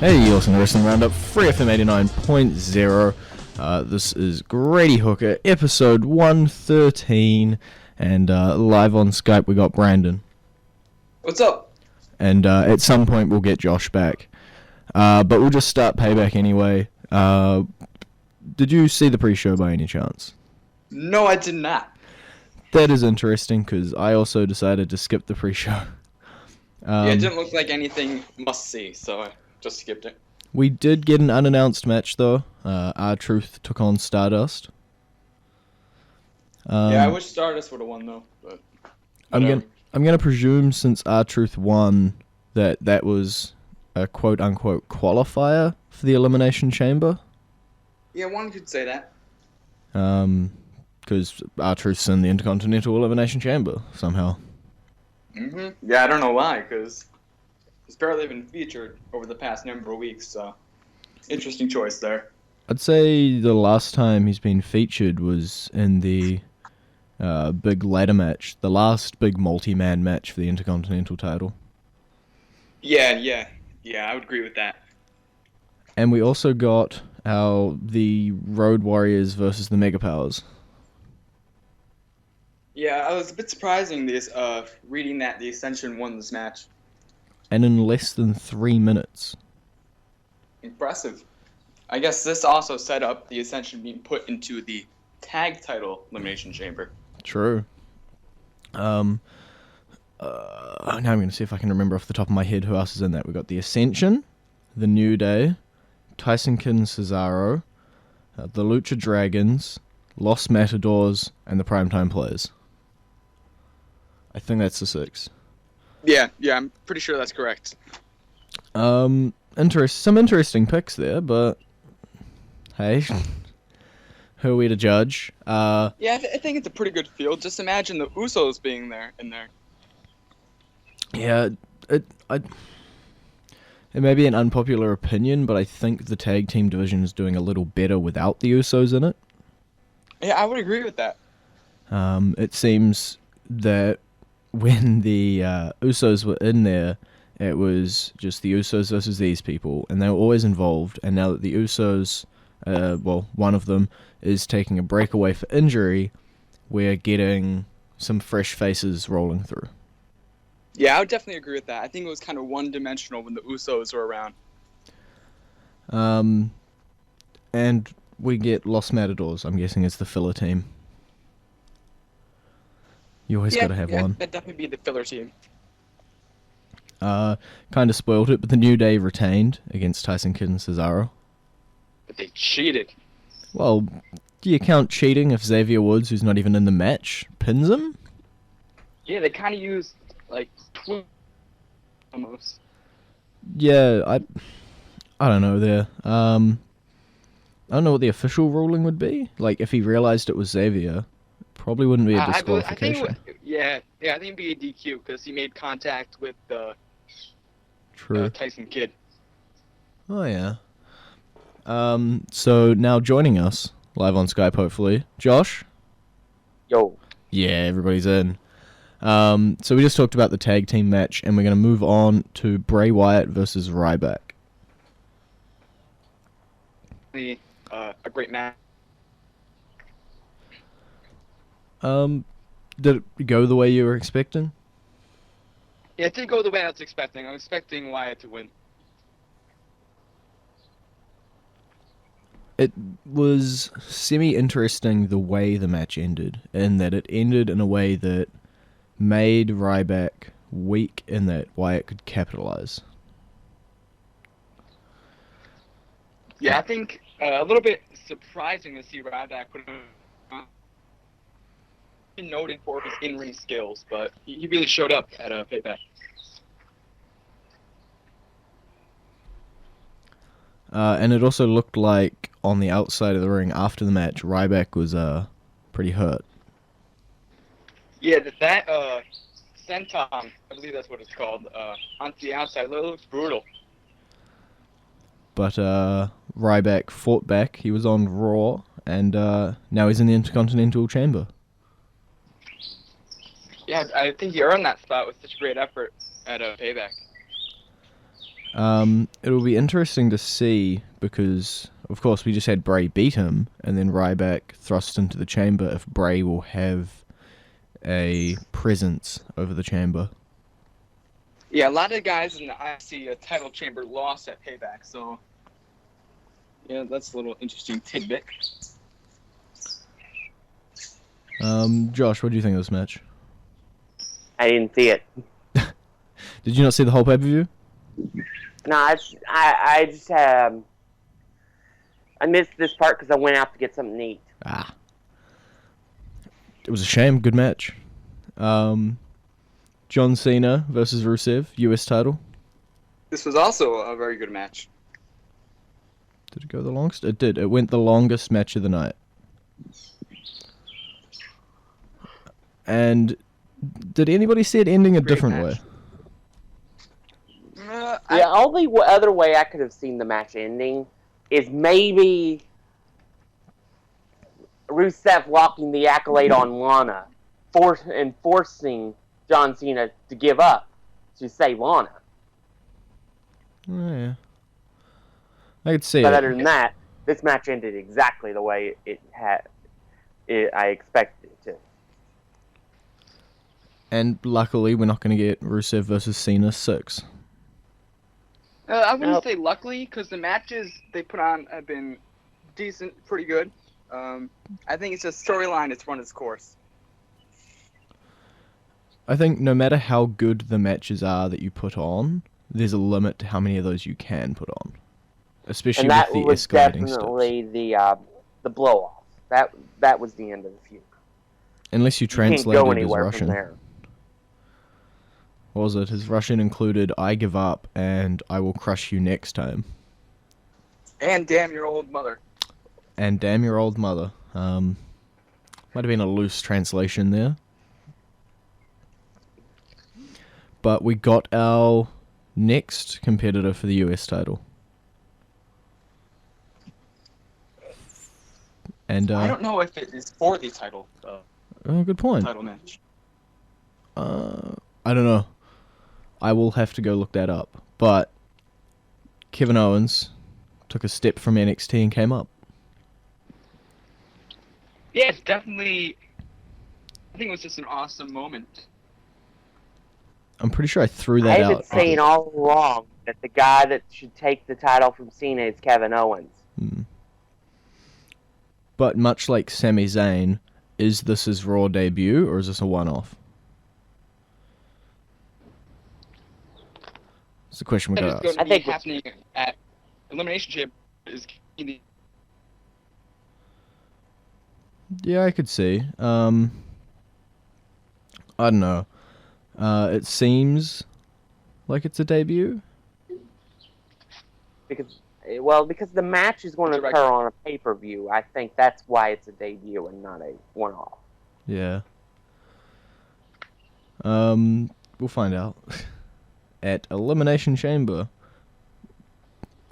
Hey, you're listening to Wrestling Roundup, FreeFM 89.0. This is Grady Hooker, episode 113, and live on Skype we got Brandon. What's up? And at some point we'll get Josh back. But we'll just start Payback anyway. Did you see the pre-show by any chance? No, I did not. That is interesting, because I also decided to skip the pre-show. Yeah, it didn't look like anything must-see, so I just skipped it. We did get an unannounced match, though. R-Truth took on Stardust. Yeah, I wish Stardust would have won, though. But I'm gonna presume, since R-Truth won, that was a quote-unquote qualifier for the Elimination Chamber. Yeah, one could say that. Because R-Truth's in the Intercontinental Elimination Chamber, somehow. Yeah, I don't know why, because he's barely been featured over the past number of weeks, so interesting choice there. I'd say the last time he's been featured was in the big ladder match, the last big multi-man match for the Intercontinental title. Yeah, I would agree with that. And we also got the Road Warriors versus the Mega Powers. Yeah, I was a bit surprising reading that the Ascension won this match. And in less than 3 minutes. Impressive. I guess this also set up the Ascension being put into the tag title Elimination Chamber. True. Now I'm going to see if I can remember off the top of my head who else is in that. We got the Ascension, the New Day, Tyson Kidd and Cesaro, the Lucha Dragons, Los Matadors, and the Primetime Players. I think that's the 6. Yeah, I'm pretty sure that's correct. Some interesting picks there, but hey, who are we to judge? Yeah, I think it's a pretty good field. Just imagine the Usos being in there. Yeah, it may be an unpopular opinion, but I think the tag team division is doing a little better without the Usos in it. Yeah, I would agree with that. It seems that when the Usos were in there, it was just the Usos versus these people, and they were always involved. And now that the Usos, one of them, is taking a break away for injury, we're getting some fresh faces rolling through. Yeah, I would definitely agree with that. I think it was kind of one-dimensional when the Usos were around. And we get Los Matadors. I'm guessing it's the filler team. You always got to have one. That'd definitely be the filler team. Kind of spoiled it, but the New Day retained against Tyson Kidd and Cesaro. But they cheated. Well, do you count cheating if Xavier Woods, who's not even in the match, pins him? Yeah, they kind of used, almost. Yeah, I don't know there. I don't know what the official ruling would be. Like, if he realized it was Xavier, probably wouldn't be a disqualification. I think it'd be a DQ because he made contact with Tyson Kidd. Oh, yeah. So now joining us, live on Skype hopefully, Josh? Yo. Yeah, everybody's in. So we just talked about the tag team match, and we're going to move on to Bray Wyatt versus Ryback. A great match. Did it go the way you were expecting? Yeah, it did go the way I was expecting. I was expecting Wyatt to win. It was semi-interesting the way the match ended, in that it ended in a way that made Ryback weak in that Wyatt could capitalize. Yeah, I think a little bit surprising to see Ryback put been noted for his in-ring skills, but he really showed up at a Payback. And it also looked like on the outside of the ring after the match, Ryback was pretty hurt. Yeah, that senton, I believe that's what it's called, onto the outside, it looks brutal. But Ryback fought back. He was on Raw, and now he's in the Intercontinental Chamber. Yeah, I think he earned that spot with such great effort at Payback. It'll be interesting to see because, of course, we just had Bray beat him, and then Ryback thrust into the chamber. If Bray will have a presence over the chamber. Yeah, a lot of guys in the IC title chamber lost at Payback, so yeah, that's a little interesting tidbit. Josh, what do you think of this match? I didn't see it. Did you not see the whole pay-per-view? No, I just I missed this part because I went out to get something to eat. Ah. It was a shame. Good match. John Cena versus Rusev, US title. This was also a very good match. Did it go the longest? It did. It went the longest match of the night. And did anybody see it ending a different way? The only other way I could have seen the match ending is maybe Rusev locking the accolade on Lana, forcing John Cena to give up to say Lana. Oh, yeah. I could see but it. other than that, this match ended exactly the way I expected it to. And luckily, we're not going to get Rusev versus Cena 6. I wouldn't say luckily, because the matches they put on have been decent, pretty good. I think it's a storyline that's run its course. I think no matter how good the matches are that you put on, there's a limit to how many of those you can put on. Especially and that with the was escalating definitely steps. the blow-off. That was the end of the feud. Unless you translated can't go his anywhere Russian. from there. What was it? His Russian included, I give up and I will crush you next time. And damn your old mother. And damn your old mother. Might have been a loose translation there. But we got our next competitor for the US title. And I don't know if it is for the title. Oh, good point. Title match. I don't know. I will have to go look that up. But Kevin Owens took a step from NXT and came up. Yeah, it's definitely. I think it was just an awesome moment. I'm pretty sure I threw that out. I've been saying all along that the guy that should take the title from Cena is Kevin Owens. But much like Sami Zayn, is this his Raw debut or is this a one-off? It's the question we got to ask. I think happening at Elimination Chamber is. Yeah, I could see. I don't know. It seems like it's a debut. Because the match is going to occur on a pay-per-view. I think that's why it's a debut and not a one-off. Yeah. We'll find out at Elimination Chamber.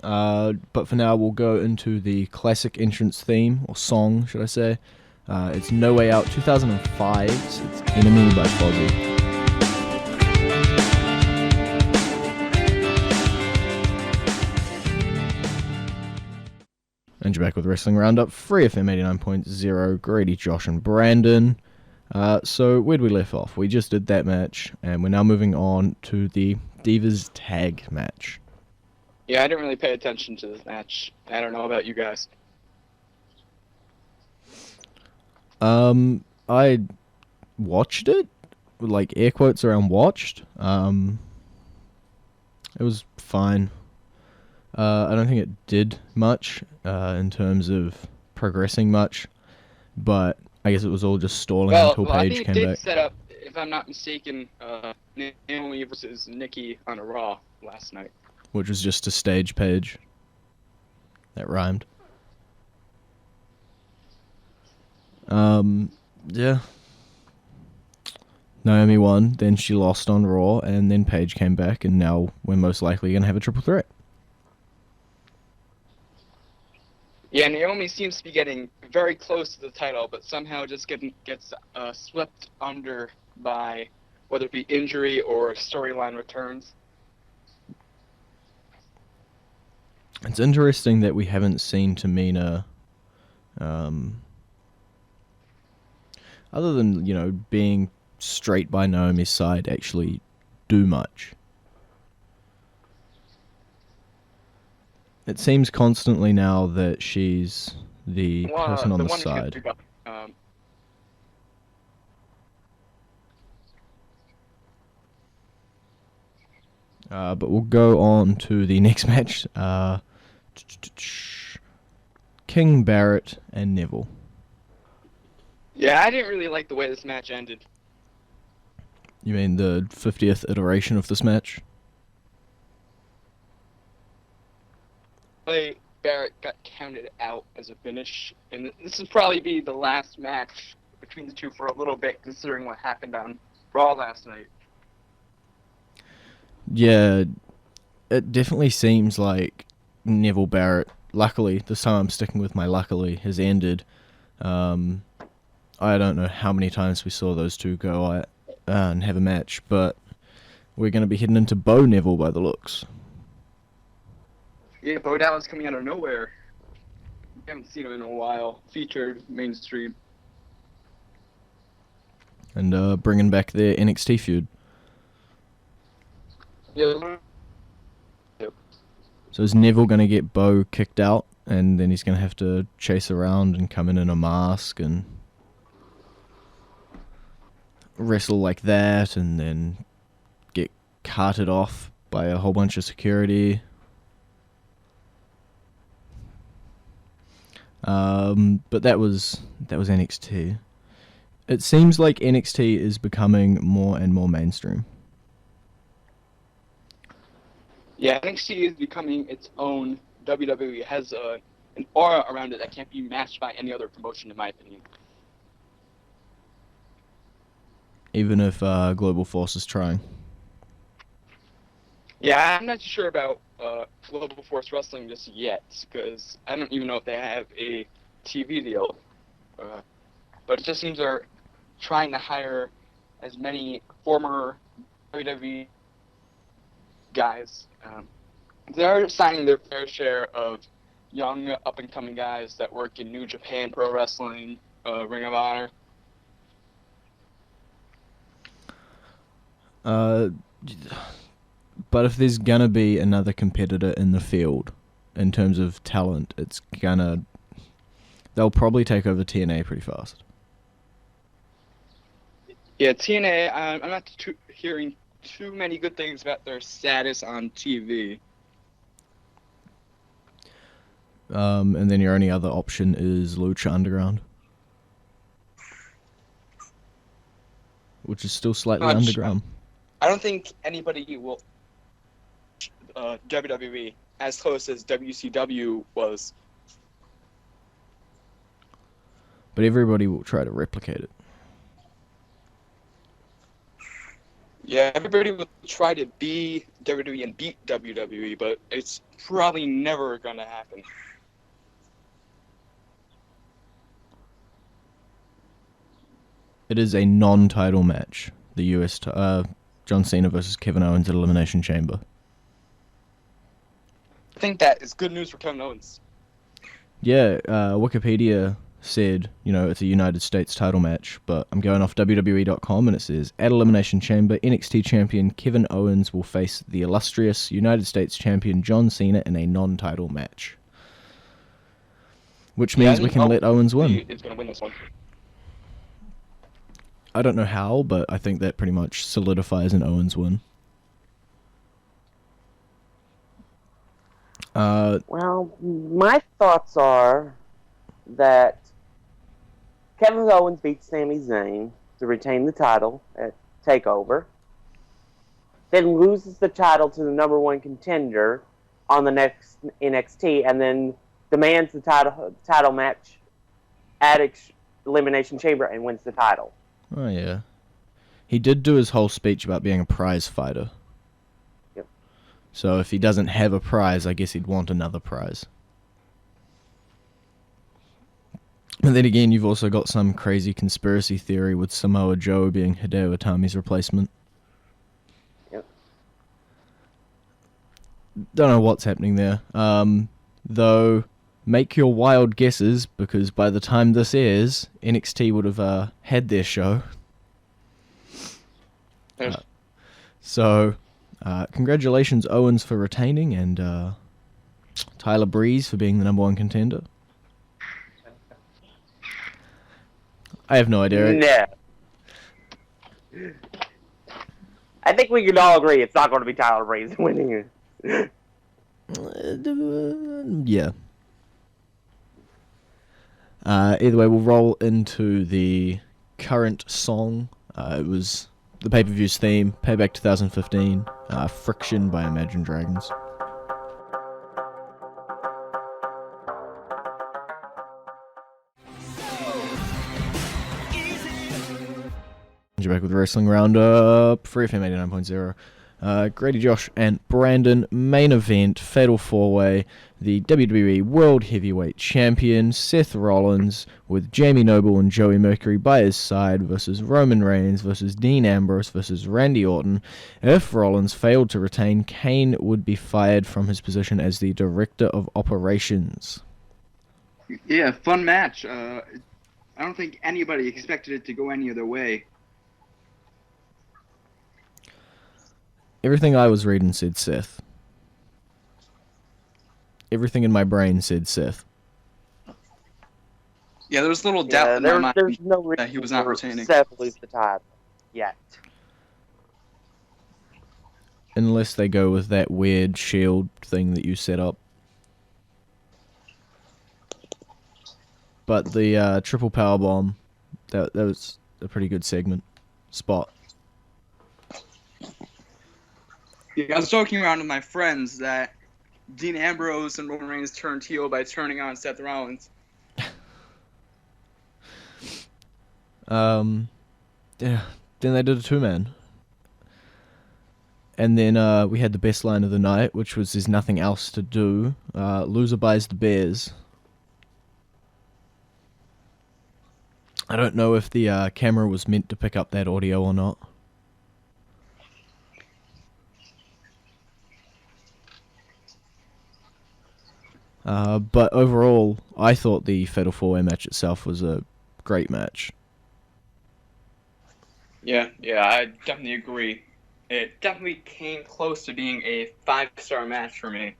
But for now, we'll go into the classic entrance theme, or song, should I say. It's No Way Out 2005's It's Enemy by Fozzy. And you're back with Wrestling Roundup, FreeFM 89.0, Grady, Josh, and Brandon. So where'd we left off? We just did that match, and we're now moving on to the Divas Tag Match. Yeah, I didn't really pay attention to this match. I don't know about you guys. I watched it, with like air quotes around watched. It was fine. I don't think it did much in terms of progressing much, but I guess it was all just stalling until Paige came back. I think it did set up, if I'm not mistaken, Naomi versus Nikki on a Raw last night. Which was just a stage Paige. That rhymed. Yeah. Naomi won, then she lost on Raw, and then Paige came back, and now we're most likely going to have a triple threat. Yeah, Naomi seems to be getting very close to the title, but somehow just gets swept under by whether it be injury or storyline returns. It's interesting that we haven't seen Tamina, other than, being straight by Naomi's side, actually do much. It seems constantly now that she's the person on the side. But we'll go on to the next match. King, Barrett, and Neville. Yeah, I didn't really like the way this match ended. You mean the 50th iteration of this match? Barrett got counted out as a finish, and this will probably be the last match between the two for a little bit, considering what happened on Raw last night. Yeah, it definitely seems like Neville Barrett, luckily, this time I'm sticking with my luckily, has ended. I don't know how many times we saw those two go at and have a match, but we're going to be heading into Bo Neville by the looks. Yeah, Bo Dallas coming out of nowhere. We haven't seen him in a while. Featured mainstream. And bringing back their NXT feud. Yeah. So is Neville going to get Bo kicked out, and then he's going to have to chase around and come in a mask and wrestle like that, and then get carted off by a whole bunch of security? But that was NXT. It seems like NXT is becoming more and more mainstream. Yeah, NXT is becoming its own WWE. It has an aura around it that can't be matched by any other promotion, in my opinion. Even if Global Force is trying. Yeah, I'm not too sure about Global Force Wrestling just yet, because I don't even know if they have a TV deal. But it just seems they're trying to hire as many former WWE guys. They're signing their fair share of young, up-and-coming guys that work in New Japan Pro Wrestling, Ring of Honor. But if there's gonna be another competitor in the field, in terms of talent, they'll probably take over TNA pretty fast. Yeah, TNA, I'm not hearing too many good things about their status on TV. And then your only other option is Lucha Underground, which is still slightly underground. I don't think anybody will WWE as close as WCW was. But everybody will try to replicate it. Yeah, everybody will try to be WWE and beat WWE, but it's probably never going to happen. It is a non-title match. The US John Cena versus Kevin Owens at Elimination Chamber. I think that is good news for Kevin Owens. Yeah, Wikipedia said, it's a United States title match, but I'm going off WWE.com and it says, at Elimination Chamber, NXT champion Kevin Owens will face the illustrious United States champion John Cena in a non-title match. Which means we can let Owens win. He's going to win this one. I don't know how, but I think that pretty much solidifies an Owens win. Well, my thoughts are that Kevin Owens beats Sami Zayn to retain the title at TakeOver, then loses the title to the number one contender on the next NXT, and then demands the title match at Elimination Chamber and wins the title. Oh, yeah. He did do his whole speech about being a prize fighter. Yep. So if he doesn't have a prize, I guess he'd want another prize. And then again, you've also got some crazy conspiracy theory with Samoa Joe being Hideo Itami's replacement. Yep. don't know what's happening there. Though, make your wild guesses, because by the time this airs, NXT would have had their show. So, congratulations Owens for retaining, and Tyler Breeze for being the number one contender. I have no idea. No. I think we can all agree it's not going to be Tyler Breeze winning it. Yeah. Either way, we'll roll into the current song. It was the pay-per-view's theme, Payback 2015, Friction by Imagine Dragons. You're back with Wrestling Roundup, FreeFM 89.0. Grady, Josh, and Brandon, main event, Fatal 4-Way, the WWE World Heavyweight Champion, Seth Rollins, with Jamie Noble and Joey Mercury by his side, versus Roman Reigns, versus Dean Ambrose, versus Randy Orton. If Rollins failed to retain, Kane would be fired from his position as the Director of Operations. Yeah, fun match. I don't think anybody expected it to go any other way. Everything I was reading said Seth. Everything in my brain said Seth. Yeah, there was little doubt in my mind there's no reason that he was not for retaining. Seth lose the title yet. Unless they go with that weird shield thing that you set up. But the triple power bomb, that was a pretty good spot. Yeah, I was joking around with my friends that Dean Ambrose and Roman Reigns turned heel by turning on Seth Rollins. Yeah, then they did a two-man. And then we had the best line of the night, which was "There's nothing else to do." Loser buys the Bears. I don't know if the camera was meant to pick up that audio or not. But overall, I thought the Fatal 4-Way match itself was a great match. Yeah, I definitely agree. It definitely came close to being a 5-star match for me.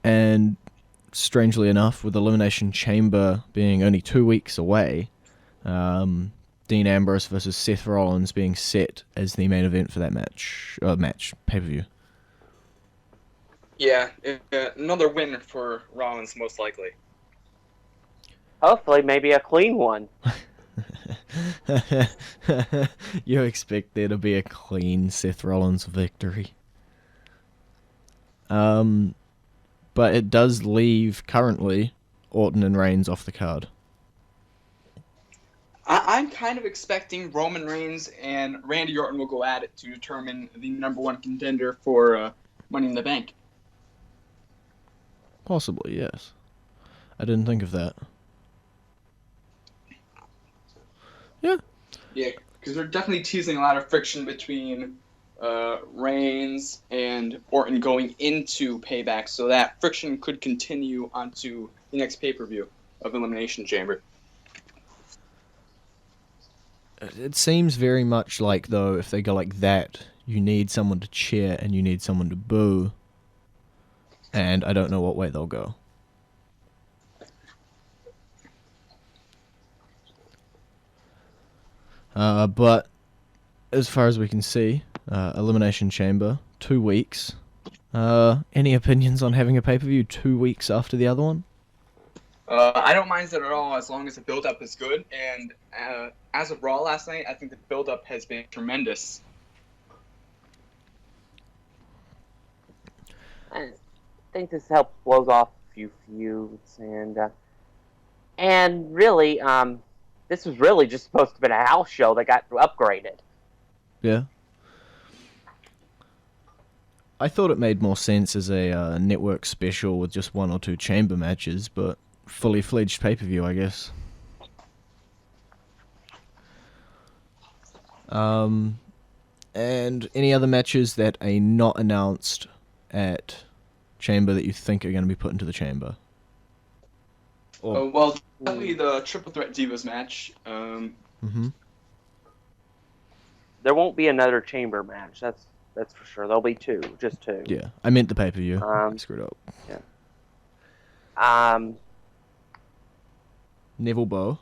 And strangely enough, with Elimination Chamber being only 2 weeks away, Dean Ambrose versus Seth Rollins being set as the main event for that pay-per-view. Yeah, another win for Rollins, most likely. Hopefully, maybe a clean one. You expect there to be a clean Seth Rollins victory. But it does leave, currently, Orton and Reigns off the card. I'm kind of expecting Roman Reigns and Randy Orton will go at it to determine the number one contender for Money in the Bank. Possibly, yes. I didn't think of that. Yeah. Yeah, because they're definitely teasing a lot of friction between Reigns and Orton going into Payback, so that friction could continue onto the next pay-per-view of Elimination Chamber. It seems very much like, though, if they go like that, you need someone to cheer and you need someone to boo. And I don't know what way they'll go. But as far as we can see, Elimination Chamber, 2 weeks. Any opinions on having a pay-per-view 2 weeks after the other one? I don't mind that at all, as long as the build-up is good. And as of Raw last night, I think the build-up has been tremendous. I think this helps blows off a few feuds, and really, this was really just supposed to be a house show that got upgraded. Yeah. I thought it made more sense as a network special with just 1 or 2 chamber matches, but fully fledged pay-per-view, I guess. And any other matches that are not announced at Chamber that you think are going to be put into the Chamber? Well, definitely the Triple Threat Divas match. Mm-hmm. There won't be another Chamber match. That's for sure. There'll be just two. Yeah, I meant the pay-per-view. I screwed up. Yeah. Neville Bow.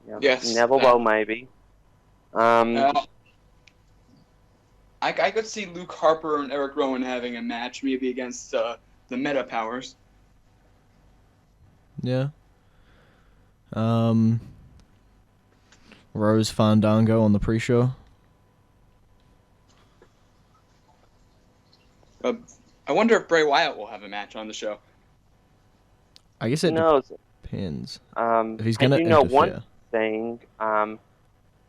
Yeah. Yes. Neville Bow, maybe. I could see Luke Harper and Eric Rowan having a match, maybe against the Meta Powers. Yeah. Rose Fandango on the pre-show. I wonder if Bray Wyatt will have a match on the show. I guess it knows? depends. If he's gonna know interfere. one thing,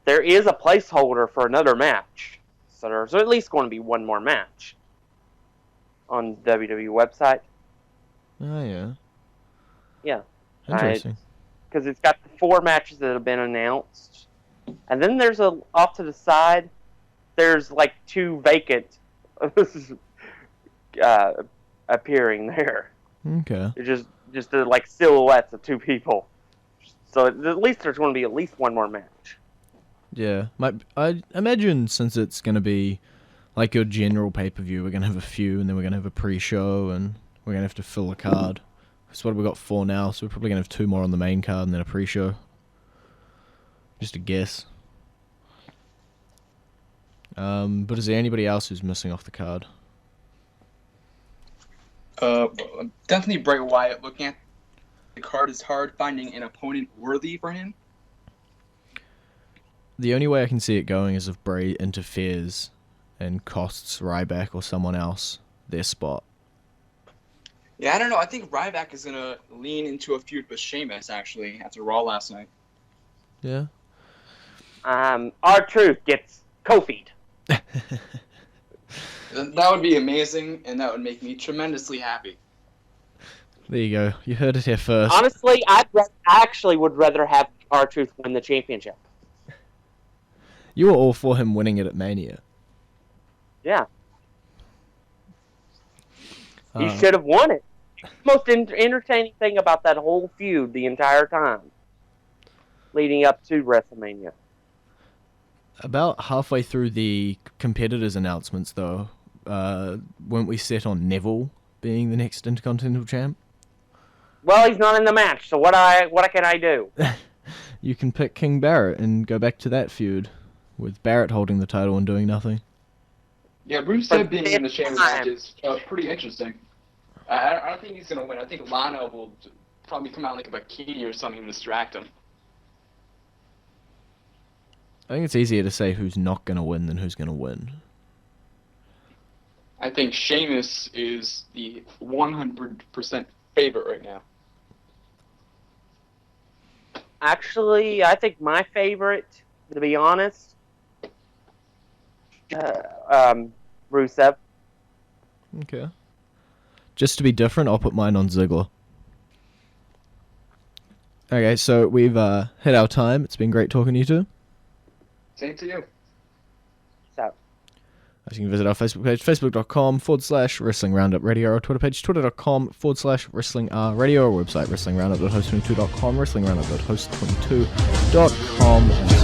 there is a placeholder for another match. So there's at least going to be one more match on the WWE website. Oh, yeah. Yeah. Interesting. Because it's got the 4 matches that have been announced. And then there's off to the side, there's like 2 vacant appearing there. Okay. They're just like silhouettes of 2 people. So at least there's going to be at least one more match. Yeah. I imagine since it's going to be like your general pay-per-view, we're going to have a few, and then we're going to have a pre-show, and we're going to have to fill a card. That's what we've got 4 now, so we're probably going to have 2 more on the main card and then a pre-show. Just a guess. But is there anybody else who's missing off the card? Definitely Bray Wyatt. Looking at the card is hard finding an opponent worthy for him. The only way I can see it going is if Bray interferes and costs Ryback or someone else their spot. Yeah, I don't know. I think Ryback is going to lean into a feud with Sheamus, actually, after Raw last night. Yeah. R-Truth gets Kofi'd. That would be amazing, and that would make me tremendously happy. There you go. You heard it here first. Honestly, I actually would rather have R-Truth win the championship. You were all for him winning it at Mania. Yeah. He should have won it. Most entertaining thing about that whole feud the entire time, leading up to WrestleMania. About halfway through the competitors' announcements, though, weren't we set on Neville being the next Intercontinental Champ? Well, he's not in the match, so what can I do? You can pick King Barrett and go back to that feud, with Barrett holding the title and doing nothing. Yeah, Rusev being in the Chamber match is pretty interesting. I don't think he's going to win. I think Lana will probably come out like a bikini or something and distract him. I think it's easier to say who's not going to win than who's going to win. I think Sheamus is the 100% favorite right now. Actually, I think my favorite, to be honest, Rusev. Okay. Just to be different, I'll put mine on Ziggler. Okay, so we've hit our time. It's been great talking to you two. Same to you. So. As you can visit our Facebook page, facebook.com/Wrestling Roundup Radio, our Twitter page, twitter.com/Wrestling Radio, our website, wrestlingroundup.host22.com, wrestlingroundup.host22.com, and so